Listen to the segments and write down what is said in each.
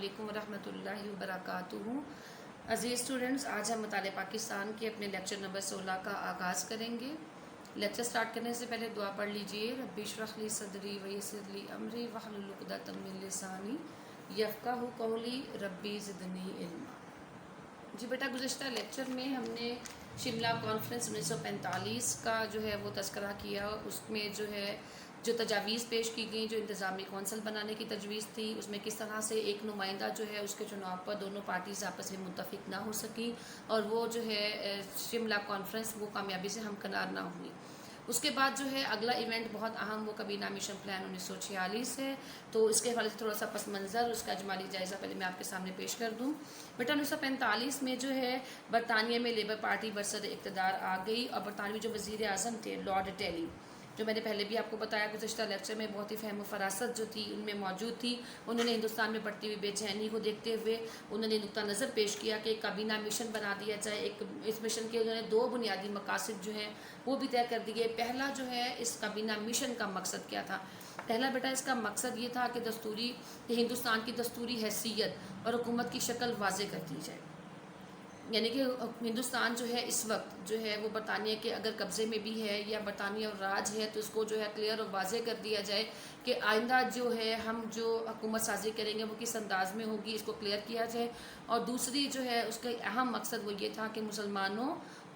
علیکم ورحمۃ اللہ وبرکاتہ۔ عزیز اسٹوڈنٹس، آج ہم مطالعہ پاکستان کے اپنے لیکچر نمبر 16 کا آغاز کریں گے۔ لیکچر سٹارٹ کرنے سے پہلے دعا پڑھ لیجئے۔ رب اشرح لی صدری ویسر لی امری واحلل عقدۃ من لسانی یفقہوا قولی ربی زدنی علما۔ جی بیٹا، گزشتہ لیکچر میں ہم نے شملہ کانفرنس 1945 کا جو ہے وہ تذکرہ کیا۔ اس میں جو تجاویز پیش کی گئیں، جو انتظامی کونسل بنانے کی تجویز تھی، اس میں کس طرح سے ایک نمائندہ جو ہے اس کے چناؤ پر دونوں پارٹیز آپس میں متفق نہ ہو سکیں اور وہ جو ہے شملہ کانفرنس وہ کامیابی سے ہمکنار نہ ہوئی۔ اس کے بعد جو ہے اگلا ایونٹ بہت اہم، وہ کابینہ مشن پلان 1946 ہے۔ تو اس کے حوالے سے تھوڑا سا پس منظر، اس کا اجمالی جائزہ پہلے میں آپ کے سامنے پیش کر دوں۔ بیٹا 1945 میں جو ہے برطانیہ میں لیبر پارٹی برسر اقتدار آ گئی اور برطانوی جو وزیر اعظم تھے لارڈ ٹیلی، جو میں نے پہلے بھی آپ کو بتایا گزشتہ لیکچر میں، بہت ہی فہم و فراست جو تھی ان میں موجود تھی۔ انہوں نے ہندوستان میں بڑھتی ہوئی بے چینی کو دیکھتے ہوئے انہوں نے نقطہ نظر پیش کیا کہ ایک کابینہ مشن بنا دیا جائے۔ اس مشن کے انہوں نے 2 بنیادی مقاصد جو ہیں وہ بھی طے کر دیے۔ پہلا جو ہے اس کابینہ مشن کا مقصد کیا تھا؟ پہلا بیٹا اس کا مقصد یہ تھا کہ ہندوستان کی دستوری حیثیت اور حکومت کی شکل واضح کر دی جائے۔ یعنی کہ ہندوستان جو ہے اس وقت جو ہے وہ برطانیہ کے اگر قبضے میں بھی ہے یا برطانیہ اور راج ہے، تو اس کو جو ہے کلیئر اور واضح کر دیا جائے کہ آئندہ جو ہے ہم جو حکومت سازی کریں گے وہ کس انداز میں ہوگی، اس کو کلیئر کیا جائے۔ اور دوسری جو ہے اس کا اہم مقصد وہ یہ تھا کہ مسلمانوں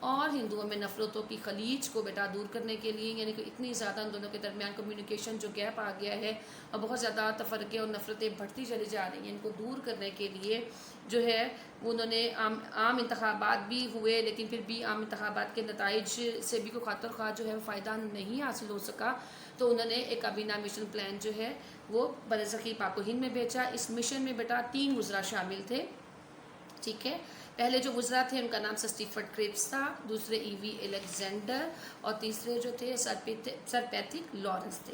اور ہندوؤں میں نفرتوں کی خلیج کو بیٹا دور کرنے کے لیے، یعنی کہ اتنی زیادہ ان دونوں کے درمیان کمیونیکیشن جو گیپ آ گیا ہے اور بہت زیادہ تفرقے اور نفرتیں بڑھتی چلی جا رہی ہیں، ان کو دور کرنے کے لیے جو ہے انہوں نے عام انتخابات بھی ہوئے، لیکن پھر بھی عام انتخابات کے نتائج سے بھی کوئی خاطر خواہ جو ہے فائدہ نہیں حاصل ہو سکا۔ تو انہوں نے ایک کابینہ مشن پلان جو ہے وہ برصغیر پاک و ہند میں بھیجا۔ اس مشن میں بیٹا 3 وزراء شامل تھے، ٹھیک ہے۔ پہلے جو وزراء تھے ان کا نام سٹیفرڈ کریپس تھا، دوسرے ای وی الیگزینڈر اور تیسرے جو تھے سر پیٹرک لارنس تھے۔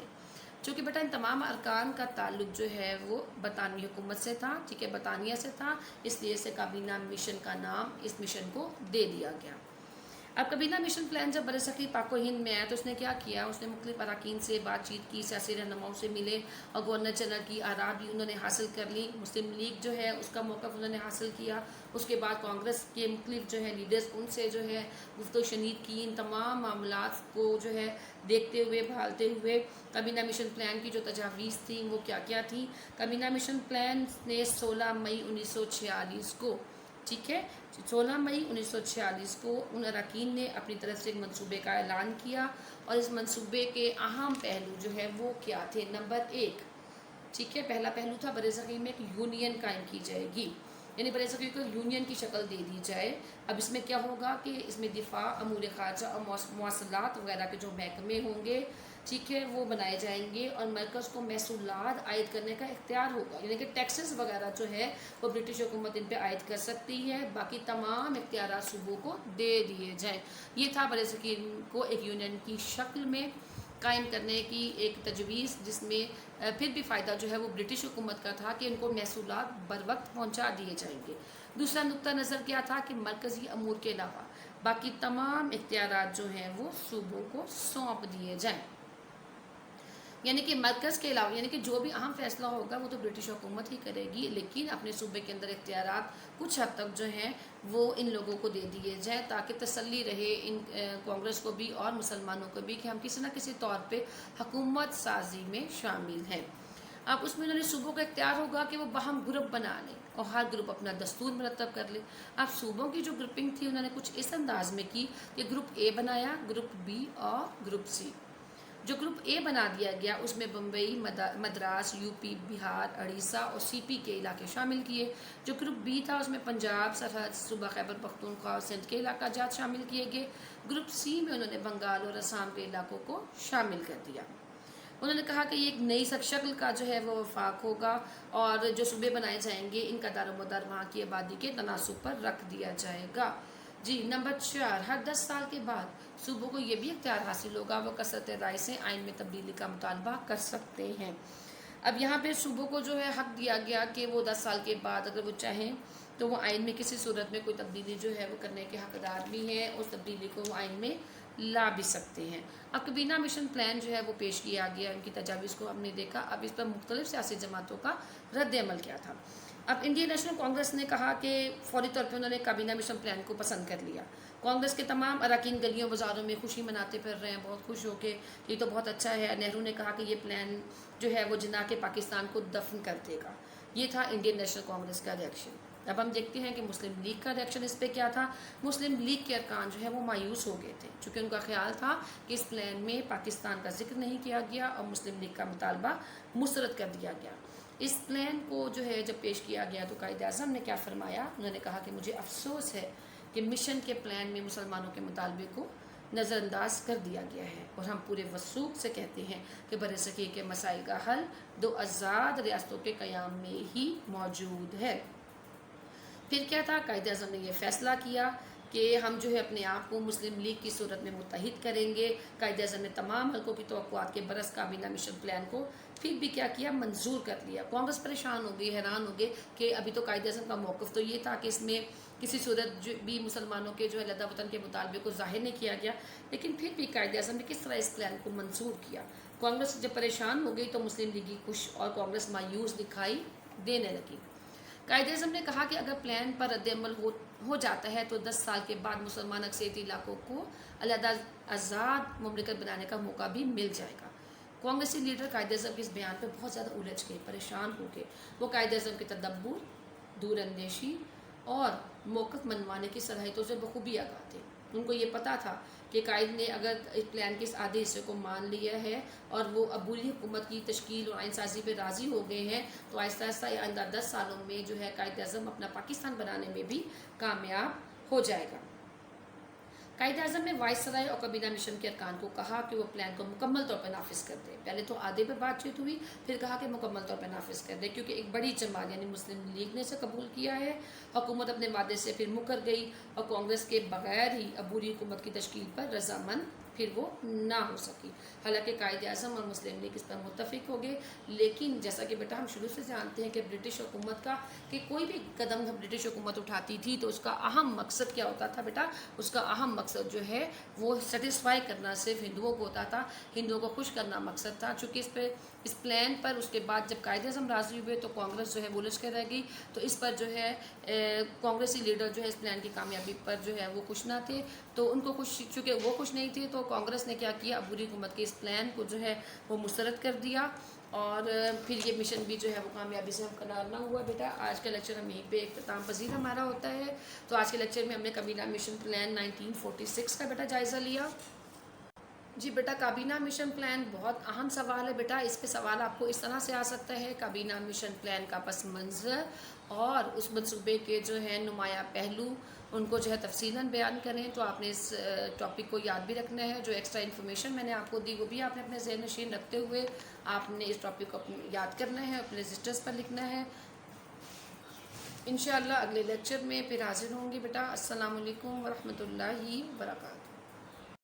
چونکہ بیٹا ان تمام ارکان کا تعلق جو ہے وہ برطانوی حکومت سے تھا، ٹھیک ہے، برطانیہ سے تھا، اس لیے سے کابینہ مشن کا نام اس مشن کو دے دیا گیا۔ اب کابینہ مشن پلان جب برصغیر پاک و ہند میں آیا تو اس نے کیا کیا؟ اس نے مختلف اراکین سے بات چیت کی، سیاسی رہنماؤں سے ملے اور گورنر جنرل کی آراء بھی انہوں نے حاصل کر لی۔ مسلم لیگ جو ہے اس کا موقف انہوں نے حاصل کیا۔ اس کے بعد کانگریس کے مختلف جو ہے لیڈرز ان سے جو ہے گفت و شنید کی۔ ان تمام معاملات کو جو ہے دیکھتے ہوئے بھالتے ہوئے کابینہ مشن پلان کی جو تجاویز تھیں وہ کیا کیا تھیں؟ کابینہ مشن پلان نے 16 مئی 1946 کو، ٹھیک ہے، 16 مئی 1946 کو ان اراکین نے اپنی طرف سے ایک منصوبے کا اعلان کیا اور اس منصوبے کے اہم پہلو جو ہے وہ کیا تھے؟ نمبر 1، ٹھیک ہے، پہلا پہلو تھا برصغیر میں ایک یونین قائم کی جائے گی، یعنی برصغیر کو یونین کی شکل دے دی جائے۔ اب اس میں کیا ہوگا کہ اس میں دفاع، امور خارجہ اور مواصلات وغیرہ کے جو محکمے ہوں گے، ٹھیک ہے، وہ بنائے جائیں گے اور مرکز کو محصولات عائد کرنے کا اختیار ہوگا، یعنی کہ ٹیکسز وغیرہ جو ہے وہ برٹش حکومت ان پہ عائد کر سکتی ہے، باقی تمام اختیارات صوبوں کو دے دیے جائیں۔ یہ تھا برصغیر کو ایک یونین کی شکل میں قائم کرنے کی ایک تجویز، جس میں پھر بھی فائدہ جو ہے وہ برٹش حکومت کا تھا کہ ان کو محصولات بر وقت پہنچا دیے جائیں گے۔ دوسرا نقطہ نظر کیا تھا کہ مرکزی امور کے علاوہ باقی تمام اختیارات جو ہیں وہ صوبوں کو سونپ دیے جائیں، یعنی کہ مرکز کے علاوہ، یعنی کہ جو بھی اہم فیصلہ ہوگا وہ تو برٹش حکومت ہی کرے گی، لیکن اپنے صوبے کے اندر اختیارات کچھ حد تک جو ہیں وہ ان لوگوں کو دے دیے جائیں، تاکہ تسلی رہے ان کانگریس کو بھی اور مسلمانوں کو بھی کہ ہم کسی نہ کسی طور پہ حکومت سازی میں شامل ہیں۔ اب اس میں انہوں نے صوبوں کا اختیار ہوگا کہ وہ باہم گروپ بنا لیں اور ہر گروپ اپنا دستور مرتب کر لے۔ اب صوبوں کی جو گروپنگ تھی انہوں نے کچھ اس انداز میں کی کہ گروپ اے بنایا، گروپ بی اور گروپ سی۔ جو گروپ اے بنا دیا گیا اس میں بمبئی، مدراس، یو پی، بہار، اڑیسہ اور سی پی کے علاقے شامل کیے۔ جو گروپ بی تھا اس میں پنجاب، سرحد صوبہ خیبر پختونخوا اور سندھ کے علاقہ جات شامل کیے گئے۔ گروپ سی میں انہوں نے بنگال اور آسام کے علاقوں کو شامل کر دیا۔ انہوں نے کہا کہ یہ ایک نئی شکل کا جو ہے وہ وفاق ہوگا اور جو صوبے بنائے جائیں گے ان کا دار و مدار وہاں کی آبادی کے تناسب پر رکھ دیا جائے گا۔ جی نمبر 4، ہر 10 سال کے بعد صوبوں کو یہ بھی اختیار حاصل ہوگا وہ کثرت رائے سے آئین میں تبدیلی کا مطالبہ کر سکتے ہیں۔ اب یہاں پہ صوبوں کو جو ہے حق دیا گیا کہ وہ 10 سال کے بعد اگر وہ چاہیں تو وہ آئین میں کسی صورت میں کوئی تبدیلی جو ہے وہ کرنے کے حقدار بھی ہیں، اس تبدیلی کو وہ آئین میں لا بھی سکتے ہیں۔ اب کابینہ مشن پلان جو ہے وہ پیش کیا گیا، ان کی تجاویز کو ہم نے دیکھا۔ اب اس پر مختلف سیاسی جماعتوں کا رد عمل کیا تھا۔ اب انڈین نیشنل کانگریس نے کہا کہ فوری طور پہ انہوں نے کابینہ مشن پلان کو پسند کر لیا. کانگریس کے تمام اراکین گلیوں بازاروں میں خوشی مناتے پھر رہے ہیں بہت خوش ہو کے, یہ تو بہت اچھا ہے. نہرو نے کہا کہ یہ پلان جو ہے وہ جنا کے پاکستان کو دفن کر دے گا. یہ تھا انڈین نیشنل کانگریس کا ریئیکشن. اب ہم دیکھتے ہیں کہ مسلم لیگ کا ریئیکشن اس پہ کیا تھا. مسلم لیگ کے ارکان جو ہے وہ مایوس ہو گئے تھے, چونکہ ان کا خیال تھا کہ اس پلان میں پاکستان کا ذکر نہیں کیا گیا اور مسلم لیگ کا مطالبہ مسترد کر دیا گیا. اس پلان کو جو ہے جب پیش کیا گیا تو قائد اعظم نے کیا فرمایا, انہوں نے کہا کہ مجھے افسوس ہے کہ مشن کے پلان میں مسلمانوں کے مطالبے کو نظر انداز کر دیا گیا ہے, اور ہم پورے وثوق سے کہتے ہیں کہ بر صغیر کے مسائل کا حل 2 آزاد ریاستوں کے قیام میں ہی موجود ہے. پھر کیا تھا, قائد اعظم نے یہ فیصلہ کیا کہ ہم جو ہے اپنے آپ کو مسلم لیگ کی صورت میں متحد کریں گے. قائد اعظم نے تمام حلقوں کی توقعات کے برس کابینہ مشن پلان کو پھر بھی کیا کیا, منظور کر لیا. کانگریس پریشان ہو گئی, حیران ہو گئے کہ ابھی تو قائد اعظم کا موقف تو یہ تھا کہ اس میں کسی صورت جو بھی مسلمانوں کے جو ہے علیحدہ وطن کے مطالبے کو ظاہر نہیں کیا گیا, لیکن پھر بھی قائد اعظم نے کس طرح اس پلان کو منظور کیا. کانگریس جب پریشان ہو گئی تو مسلم لیگی خوش اور کانگریس مایوس دکھائی دینے لگی. قائد اعظم نے کہا کہ اگر پلان پر رد عمل ہو جاتا ہے تو 10 سال کے بعد مسلمان اکثریتی علاقوں کو علیحدہ آزاد مملکت بنانے کا موقع بھی مل جائے گا. کانگریسی لیڈر قائد اعظم کے اس بیان پہ بہت زیادہ الجھ گئے, پریشان ہو گئے. وہ قائد اعظم کے تدبر, دور اندیشی اور موقف منوانے کی صلاحیتوں سے بخوبی آگاہ تھے. ان کو یہ پتا تھا کہ قائد نے اگر اس پلان کے اس آدھے حصے کو مان لیا ہے اور وہ عبوری حکومت کی تشکیل اور آئین سازی پہ راضی ہو گئے ہیں تو آہستہ آہستہ آئندہ 10 سالوں میں جو ہے قائد اعظم اپنا پاکستان بنانے میں بھی کامیاب ہو جائے گا. قائد اعظم نے وائس رائے اور کابینہ مشن کے ارکان کو کہا کہ وہ پلان کو مکمل طور پر نافذ کر دے. پہلے تو آدھے پہ بات چیت ہوئی, پھر کہا کہ مکمل طور پر نافذ کر دے, کیونکہ ایک بڑی جماعت یعنی مسلم لیگ نے اسے قبول کیا ہے. حکومت اپنے وعدے سے پھر مکر گئی اور کانگریس کے بغیر ہی عبوری حکومت کی تشکیل پر رضامند پھر وہ نہ ہو سکی. حالانکہ قائد اعظم اور مسلم لیگ اس پر متفق ہو گئے, لیکن جیسا کہ بیٹا ہم شروع سے جانتے ہیں کہ برٹش حکومت کا کہ کوئی بھی قدم برٹش حکومت اٹھاتی تھی تو اس کا اہم مقصد کیا ہوتا تھا بیٹا, اس کا اہم مقصد جو ہے وہ سیٹسفائی کرنا صرف ہندوؤں کو ہوتا تھا, ہندوؤں کو خوش کرنا مقصد تھا. چونکہ اس پلان پر اس کے بعد جب قائد اعظم راضی ہوئے تو کانگریس جو ہے الجھ کر رہ گئی, تو اس پر جو ہے کانگریسی لیڈر جو ہے اس پلان کی کامیابی پر جو ہے وہ خوش نہ تھے. تو ان کو خوش, چونکہ وہ خوش نہیں تھے تو کانگریس نے کیا کیا, عبوری حکومت کے اس پلان کو جو ہے وہ مسترد کر دیا, اور پھر یہ مشن بھی جو ہے وہ کامیابی سے ہمکنار نہ ہوا. بیٹا آج کا لیکچر ہم یہیں پہ اختتام پذیر ہمارا ہوتا ہے. تو آج کے لیکچر میں ہم نے کابینہ مشن پلان 1946 کا بیٹا جائزہ لیا. جی بیٹا, کابینہ مشن پلان بہت اہم سوال ہے بیٹا. اس پہ سوال آپ کو اس طرح سے آ سکتا ہے, کابینہ مشن پلان کا پس منظر اور اس منصوبے کے جو ہے نمایاں پہلو ان کو جو ہے تفصیلاً بیان کریں. تو آپ نے اس ٹاپک کو یاد بھی رکھنا ہے. جو ایکسٹرا انفارمیشن میں نے آپ کو دی وہ بھی آپ نے اپنے ذہن نشین رکھتے ہوئے آپ نے اس ٹاپک کو یاد کرنا ہے, اپنے رجسٹرز پر لکھنا ہے. انشاءاللہ اگلے لیکچر میں پھر حاضر ہوں گی بیٹا. السلام علیکم ورحمۃ اللہ وبرکاتہ.